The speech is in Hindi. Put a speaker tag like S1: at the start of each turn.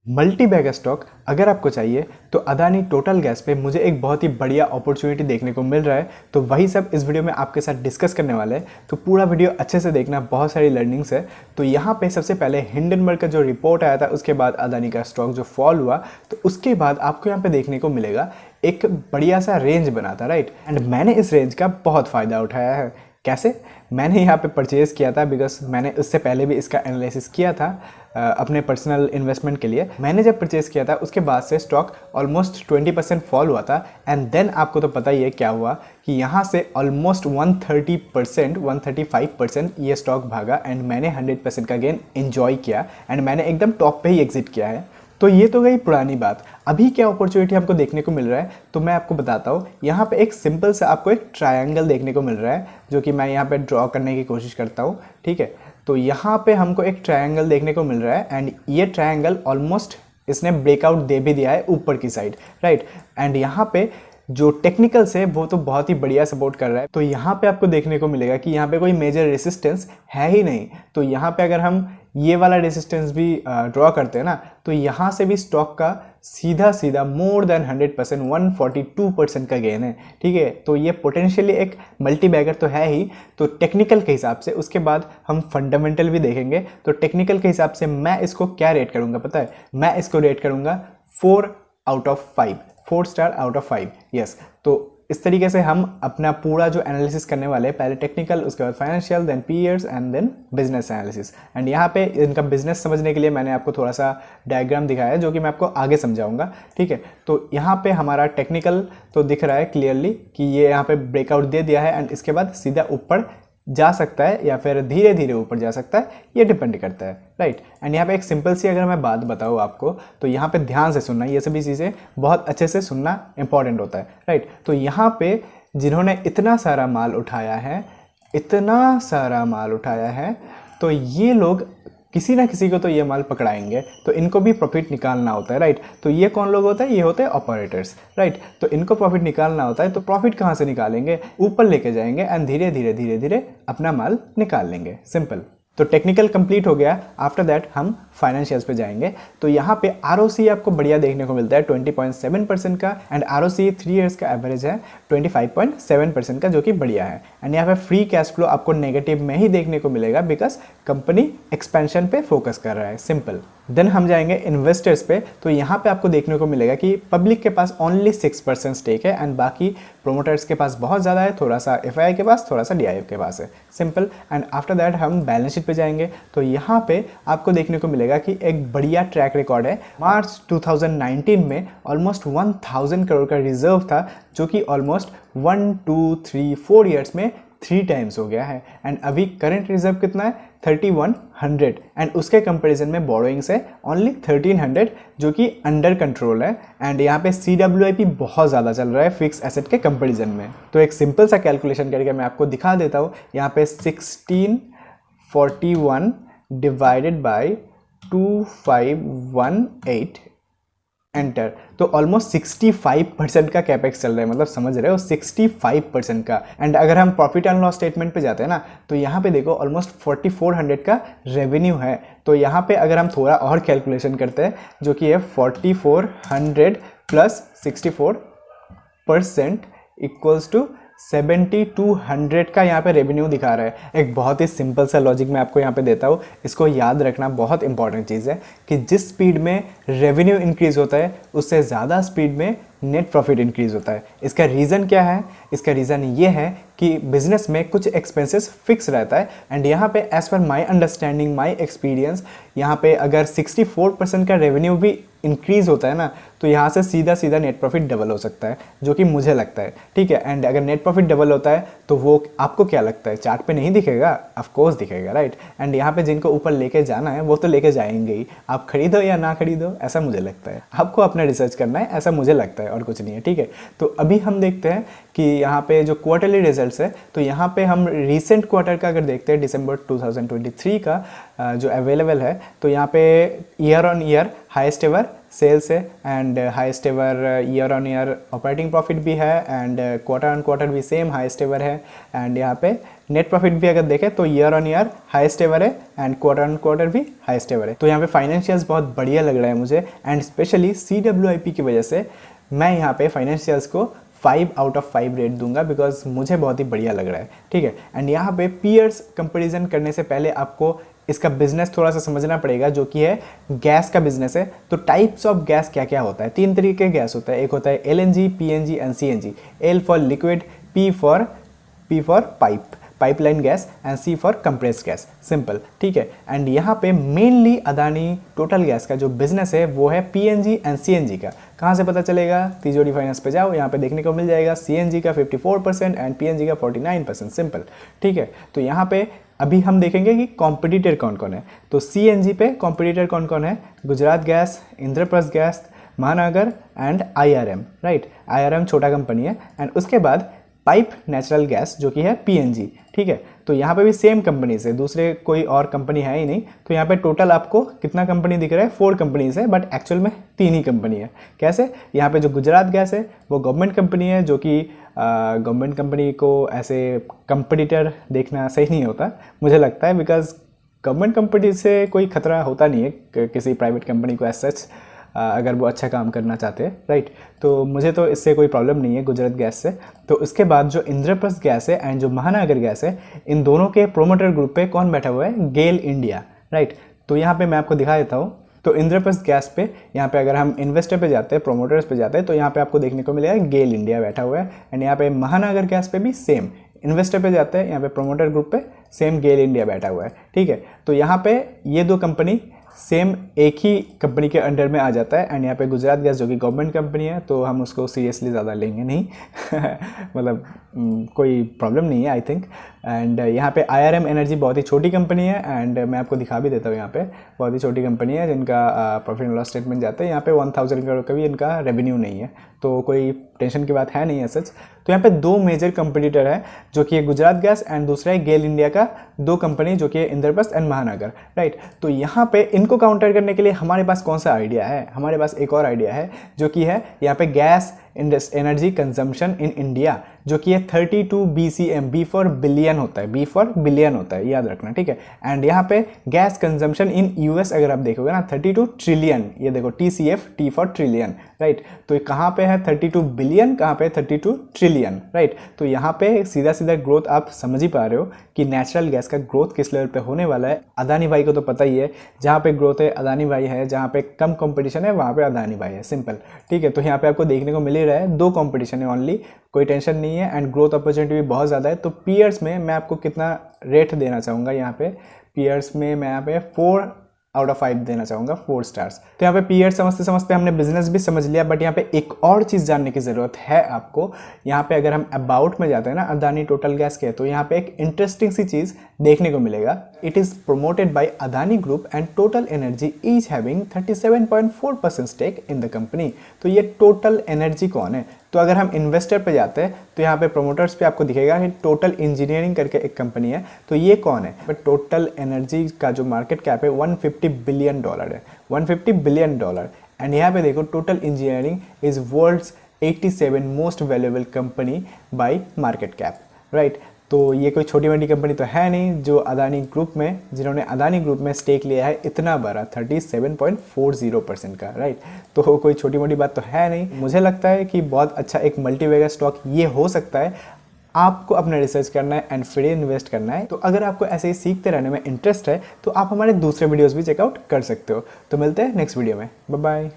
S1: मल्टी बैगर स्टॉक अगर आपको चाहिए तो अदानी टोटल गैस पे मुझे एक बहुत ही बढ़िया अपॉर्चुनिटी देखने को मिल रहा है। तो वही सब इस वीडियो में आपके साथ डिस्कस करने वाले हैं। तो पूरा वीडियो अच्छे से देखना, बहुत सारी लर्निंग्स है। तो यहाँ पे सबसे पहले हिंडनबर्ग का जो रिपोर्ट आया था, उसके बाद अदानी का स्टॉक जो फॉल हुआ, तो उसके बाद आपको यहाँ पे देखने को मिलेगा एक बढ़िया सा रेंज बना था, राइट। एंड मैंने इस रेंज का बहुत फ़ायदा उठाया है। कैसे? मैंने यहाँ पे परचेज़ किया था बिकॉज मैंने उससे पहले भी इसका एनालिसिस किया था अपने पर्सनल इन्वेस्टमेंट के लिए। मैंने जब परचेज़ किया था उसके बाद से स्टॉक ऑलमोस्ट 20% फॉल हुआ था। एंड देन आपको तो पता ही है क्या हुआ कि यहाँ से ऑलमोस्ट 130% 135% ये स्टॉक भागा एंड मैंने 100% का गेन एंजॉय किया एंड मैंने एकदम टॉप पे ही एग्जिट किया है। तो ये तो गई पुरानी बात। अभी क्या अपॉर्चुनिटी हमको देखने को मिल रहा है, तो मैं आपको बताता हूँ। यहाँ पे एक सिंपल सा आपको एक ट्रायंगल देखने को मिल रहा है, जो कि मैं यहाँ पे ड्रॉ करने की कोशिश करता हूँ, ठीक है। तो यहाँ पे हमको एक ट्रायंगल देखने को मिल रहा है एंड ये ट्रायंगल ऑलमोस्ट इसने ब्रेकआउट दे भी दिया है ऊपर की साइड, राइट। एंड यहाँ पे जो टेक्निकल्स है वो तो बहुत ही बढ़िया सपोर्ट कर रहा है। तो यहाँ पे आपको देखने को मिलेगा कि यहाँ पे कोई मेजर रेसिस्टेंस है ही नहीं। तो यहाँ पे अगर हम ये वाला रेसिस्टेंस भी ड्रॉ करते हैं ना, तो यहाँ से भी स्टॉक का सीधा सीधा मोर देन 100% 142% का गेन है, ठीक है। तो ये पोटेंशियली एक मल्टी बैगर तो है ही। तो टेक्निकल के हिसाब से उसके बाद हम फंडामेंटल भी देखेंगे। तो टेक्निकल के हिसाब से मैं इसको क्या रेट करूँगा पता है? मैं इसको रेट करूँगा 4 out of 5, 4 star out of 5, yes. तो इस तरीके से हम अपना पूरा जो एनालिसिस करने वाले हैं, पहले टेक्निकल, उसके बाद financial, then peers and then business analysis. And यहाँ पे इनका बिजनेस समझने के लिए मैंने आपको थोड़ा सा डायग्राम दिखाया है, जो कि मैं आपको आगे समझाऊंगा, ठीक है। तो यहाँ पे हमारा टेक्निकल तो दिख रहा है क्लियरली कि ये यहाँ पे ब्रेकआउट दे दिया है एंड इसके बाद सीधा ऊपर जा सकता है या फिर धीरे धीरे ऊपर जा सकता है, ये डिपेंड करता है, राइट। एंड यहाँ पे एक सिंपल सी अगर मैं बात बताऊँ आपको, तो यहाँ पे ध्यान से सुनना, ये सभी चीज़ें बहुत अच्छे से सुनना इंपॉर्टेंट होता है, राइट। तो यहाँ पे जिन्होंने इतना सारा माल उठाया है, इतना सारा माल उठाया है, तो ये लोग किसी ना किसी को तो ये माल पकड़ाएंगे, तो इनको भी प्रॉफिट निकालना होता है, राइट। तो ये कौन लोग होते हैं? ये होते हैं ऑपरेटर्स, राइट। तो इनको प्रॉफिट निकालना होता है, तो प्रॉफिट कहाँ से निकालेंगे? ऊपर लेके जाएंगे एंड धीरे धीरे धीरे धीरे अपना माल निकाल लेंगे, सिंपल। तो टेक्निकल कंप्लीट हो गया। आफ्टर दैट हम फाइनेंशियल्स पे जाएंगे। तो यहाँ पे आरओसी आपको बढ़िया देखने को मिलता है 20.7% का एंड आरओसी 3 इयर्स का एवरेज है 25.7% का, जो कि बढ़िया है। एंड यहाँ पे फ्री कैश फ्लो आपको नेगेटिव में ही देखने को मिलेगा बिकॉज कंपनी एक्सपेंशन पे फोकस कर रहा है, सिंपल। देन हम जाएंगे इन्वेस्टर्स पे। तो यहाँ पे आपको देखने को मिलेगा कि पब्लिक के पास ओनली 6% स्टेक है एंड बाकी प्रोमोटर्स के पास बहुत ज़्यादा है, थोड़ा सा एफआईआई के पास, थोड़ा सा डीआईएफ के पास है, सिंपल। एंड आफ्टर दैट हम बैलेंस शीट पे जाएंगे। तो यहाँ पे आपको देखने को मिलेगा कि एक बढ़िया ट्रैक रिकॉर्ड है। मार्च 2019 में ऑलमोस्ट 1000 करोड़ का रिजर्व था, जो कि ऑलमोस्ट 1 2 3 4 ईयर्स में 3 टाइम्स हो गया है। एंड अभी करंट रिजर्व कितना है? 3100 एंड उसके कंपैरिजन में बोरोइंग्स है ओनली 1300, जो कि अंडर कंट्रोल है। एंड यहाँ पे CWIP बहुत ज़्यादा चल रहा है फिक्स एसेट के कंपैरिजन में। तो एक सिंपल सा कैलकुलेशन करके मैं आपको दिखा देता हूँ। यहाँ पे 1641 डिवाइडेड बाई 2518 एंटर, तो ऑलमोस्ट 65% का कैपेक्स चल रहा है, मतलब समझ रहे हो, 65% का। एंड अगर हम प्रॉफिट एंड लॉस स्टेटमेंट पे जाते हैं ना, तो यहाँ पे देखो ऑलमोस्ट 4400 का रेवेन्यू है। तो यहाँ पे अगर हम थोड़ा और कैलकुलेशन करते हैं, जो कि है 4400 प्लस 64% इक्वल्स टू 7200 का यहाँ पे रेवेन्यू दिखा रहा है। एक बहुत ही सिंपल सा लॉजिक मैं आपको यहाँ पे देता हूँ, इसको याद रखना बहुत इंपॉर्टेंट चीज़ है कि जिस स्पीड में रेवेन्यू इंक्रीज होता है, उससे ज़्यादा स्पीड में नेट प्रॉफिट इंक्रीज होता है। इसका रीज़न क्या है? इसका रीज़न ये है कि बिजनेस में कुछ एक्सपेंसेस फिक्स रहता है। एंड यहाँ पे as per my understanding, my experience, यहाँ पे अगर 64% का रेवेन्यू भी इंक्रीज होता है ना, तो यहाँ से सीधा सीधा नेट प्रॉफिट डबल हो सकता है, जो कि मुझे लगता है, ठीक है। एंड अगर नेट प्रॉफिट डबल होता है तो वो आपको क्या लगता है? चार्ट पे नहीं दिखेगा? ऑफ कोर्स दिखेगा, राइट। एंड यहाँ पे जिनको ऊपर लेके जाना है वो तो लेके जाएंगे ही, आप खरीदो या ना खरीदो, ऐसा मुझे लगता है। आपको अपना रिसर्च करना है, ऐसा मुझे लगता है, और कुछ नहीं है, ठीक है। तो अभी हम देखते हैं कि यहाँ पे जो क्वार्टरली रिजल्ट्स है, तो यहाँ पे हम रीसेंट क्वार्टर का अगर देखते हैं, दिसंबर 2023 का जो अवेलेबल है, तो यहाँ पे year on year highest ever sales है and highest ever year on year operating profit भी है एंड क्वार्टर ऑन क्वार्टर भी सेम हाईएस्ट एवर है। एंड यहाँ पे नेट प्रॉफिट भी अगर देखें तो year on year highest ever है एंड क्वार्टर ऑन क्वार्टर भी हाईएस्ट एवर है। तो यहाँ पे फाइनेंशियल्स बहुत बढ़िया लग रहा है मुझे एंड स्पेशली CWIP की वजह से मैं यहाँ पे फाइनेंशियल्स को 5 आउट ऑफ 5 रेट दूंगा बिकॉज मुझे बहुत ही बढ़िया लग रहा है। ठीक है, एंड यहाँ पे पीयर्स कंपेरिजन करने से पहले आपको इसका बिजनेस थोड़ा सा समझना पड़ेगा, जो कि है गैस का बिजनेस है। तो टाइप्स ऑफ गैस क्या क्या होता है, 3 तरीके के गैस होता है। एक होता है LNG, PNG and CNG। L for liquid, P for pipeline gas and C for compressed gas. Simple, ठीक है। एंड यहाँ पे मेनली अदानी टोटल गैस का जो बिजनेस है वो है PNG एंड CNG का। कहाँ से पता चलेगा? तिजोरी फाइनेंस पे जाओ, यहाँ पे देखने को मिल जाएगा CNG का 54% एंड PNG का 49%। सिंपल, ठीक है। तो यहाँ पे अभी हम देखेंगे कि कॉम्पिटिटर कौन कौन है। तो CNG पे कॉम्पिटिटर कौन कौन है? गुजरात गैस, इंद्रप्रस्थ गैस, महानगर एंड IRM, राइट। IRM छोटा कंपनी है। एंड उसके बाद पाइप नेचुरल गैस जो कि है PNG, ठीक है। तो यहाँ पे भी सेम कंपनी से, दूसरे कोई और कंपनी है ही नहीं। तो यहाँ पे टोटल आपको कितना कंपनी दिख रहा है? 4 कंपनीज है, बट एक्चुअल में 3 ही कंपनी है। कैसे? यहाँ पे जो गुजरात गैस है वो गवर्नमेंट कंपनी है, जो कि गवर्नमेंट कंपनी को ऐसे कंपटीटर देखना सही नहीं होता मुझे लगता है, बिकॉज गवर्नमेंट कंपनी से कोई खतरा होता नहीं है किसी प्राइवेट कंपनी को एज सच, अगर वो अच्छा काम करना चाहते हैं, राइट। तो मुझे तो इससे कोई प्रॉब्लम नहीं है गुजरात गैस से। तो उसके बाद जो इंद्रप्रस्थ गैस है एंड जो महानगर गैस है, इन दोनों के प्रोमोटर ग्रुप पे कौन बैठा हुआ है? गेल इंडिया, राइट। तो यहाँ पे मैं आपको दिखा देता हूँ। तो इंद्रप्रस्थ गैस पे यहाँ पे अगर हम इन्वेस्टर पे जाते हैं, प्रोमोटर्स पे जाते हैं, तो यहाँ पे आपको देखने को मिलेगा गेल इंडिया बैठा हुआ है। एंड यहाँ पे महानगर गैस पे भी सेम, इन्वेस्टर पे जाते हैं, यहाँ पे प्रोमोटर ग्रुप पे सेम गेल इंडिया बैठा हुआ है, ठीक है। तो यहाँ पे ये 2 कंपनी सेम एक ही कंपनी के अंडर में आ जाता है। एंड यहाँ पे गुजरात गैस जो कि गवर्नमेंट कंपनी है, तो हम उसको सीरियसली ज़्यादा लेंगे नहीं मतलब कोई प्रॉब्लम नहीं है आई थिंक। एंड यहाँ पे IRM एनर्जी बहुत ही छोटी कंपनी है एंड मैं आपको दिखा भी देता हूँ। यहाँ पे बहुत ही छोटी कंपनी है जिनका प्रॉफिट एंड लॉस स्टेटमेंट जाता है। यहाँ पे 1000 करोड़ का भी इनका रेवेन्यू नहीं है, तो कोई टेंशन की बात है नहीं है सच। तो यहाँ पे 2 मेजर कंपटीटर है, जो कि गुजरात गैस एंड दूसरा है गेल इंडिया का 2 कंपनी, जो कि इंद्रप्रस्थ एंड महानगर, राइट। तो यहाँ पे इनको काउंटर करने के लिए हमारे पास कौन सा आइडिया है? हमारे पास एक और आइडिया है, जो कि है यहाँ पे gas energy consumption in India, जो कि है 32 BCM। B फॉर बिलियन होता है, B फॉर बिलियन होता है, याद रखना, ठीक है। एंड यहाँ पे गैस कंजम्पशन इन US अगर आप देखोगे ना 32 ट्रिलियन, ये देखो TCF, T for trillion, right. तो ये कहाँ पे है 32 बिलियन, कहाँ पे 32 ट्रिलियन, राइट। तो यहाँ पे सीधा सीधा ग्रोथ आप समझ ही पा रहे हो कि नेचुरल गैस का ग्रोथ किस लेवल पे होने वाला है। अदानी भाई को तो पता ही है, जहाँ पे ग्रोथ है अदानी भाई है, जहाँ पे कम कंपटीशन है वहाँ पे अदानी भाई है। सिंपल, ठीक है। तो यहाँ पे आपको देखने को मिल ही रहा है 2 कंपटीशन है ओनली, कोई टेंशन नहीं है। एंड ग्रोथ अपॉर्चुनिटी भी बहुत ज़्यादा है। तो पीयर्स में मैं आपको कितना रेट देना चाहूँगा? यहाँ पे पीयर्स में मैं यहाँ पे 4 आउट ऑफ 5 देना चाहूँगा, 4 स्टार्स। तो यहाँ पे पीयर्स समझते समझते हमने बिजनेस भी समझ लिया, बट यहाँ पे एक और चीज़ जानने की ज़रूरत है आपको। यहाँ पे अगर हम अबाउट में जाते हैं ना अदानी टोटल गैस के, तो यहाँ पे एक इंटरेस्टिंग सी चीज़ देखने को मिलेगा। It is promoted by Adani group and total energy each having 37.4% stake in the company. तो ये टोटल एनर्जी कौन है? तो अगर हम इन्वेस्टर पे जाते हैं तो यहाँ पे प्रोमोटर्स पे आपको दिखेगा कि टोटल इंजीनियरिंग करके एक कंपनी है। तो ये कौन है? बट टोटल एनर्जी का जो मार्केट कैप है $150 बिलियन है, $150 बिलियन। एंड यहाँ पे देखो total engineering is world's 87 most valuable company by market cap, right. तो ये कोई छोटी मोटी कंपनी तो है नहीं जो अदानी ग्रुप में, जिन्होंने अदानी ग्रुप में स्टेक लिया है इतना बड़ा 37.40% का, राइट। तो कोई छोटी मोटी बात तो है नहीं। मुझे लगता है कि बहुत अच्छा एक मल्टीबैगर स्टॉक ये हो सकता है। आपको अपना रिसर्च करना है एंड फिर इन्वेस्ट करना है। तो अगर आपको ऐसे ही सीखते रहने में इंटरेस्ट है तो आप हमारे दूसरे वीडियोस भी चेकआउट कर सकते हो। तो मिलते हैं नेक्स्ट वीडियो में, बाय बाय।